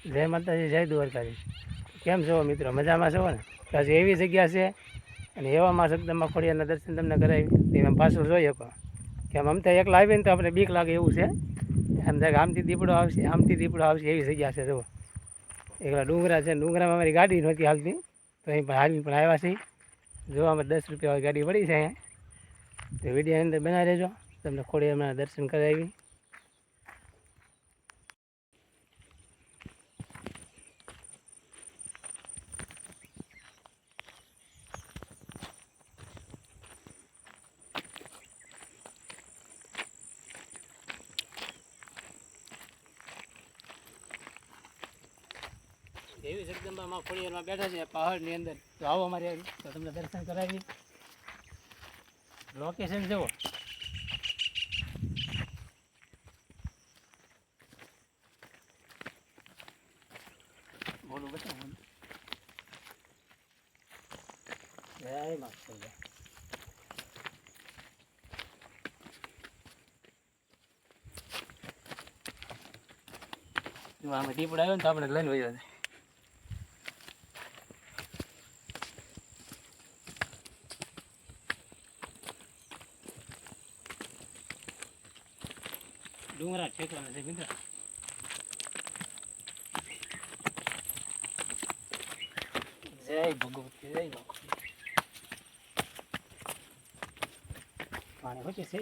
જય માતાજી, જય દ્વારકાજી. કેમ છો મિત્રો? મજામાં છો ને? પછી એવી જગ્યા છે અને એવામાં સગદંબા ખોડિયારના દર્શન તમને કરાવી એમ પાછળ જોઈ શકો કે આમ તો એકલા આવીને તો આપણે બીક લાગે એવું છે. આમ થાય આમથી દીપડો આવશે એવી જગ્યા છે. જુઓ એકલા ડુંગરા છે, ડુંગરામાં અમારી ગાડી નહોતી હાલતી તો અહીં પણ હાલી પણ આવ્યા છીએ. જોવામાં 10 રૂપિયા ગાડી પડી છે અહીંયા. તો વિડીયોની અંદર બનાવી રહેજો, તમને ખોડિયારના દર્શન કરાવી. એવી જગદંબામાં ખોડિયારમાં બેઠા છે પહાડની અંદર. તો આવો અમારે તો તમને દર્શન કરાવી. લોકેશન જુઓ. બોલું બતાવો. જય માતા. જો આમાં દીપડો આવ્યો ને તો આપણે લઈને વયો જાય. ડુંગરા ઠેકવાના છે મિત્રો. જય ભગવતી, જય ભગવતી. પાણી વચ્ચે છે.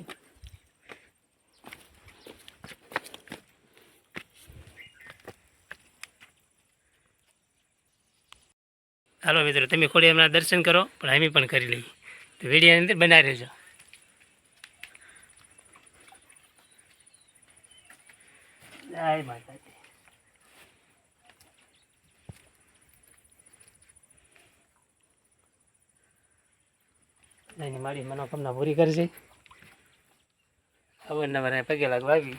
હાલો મિત્રો, તમે ખોડિયારના દર્શન કરો પણ અમે પણ કરી લઈએ. તો વિડીયોની અંદર બનાવી રહેજો. જય માતાજી. એની મારી મનોકામના પૂરી કરશે. અવારનવાર પગે લાગવા આવી.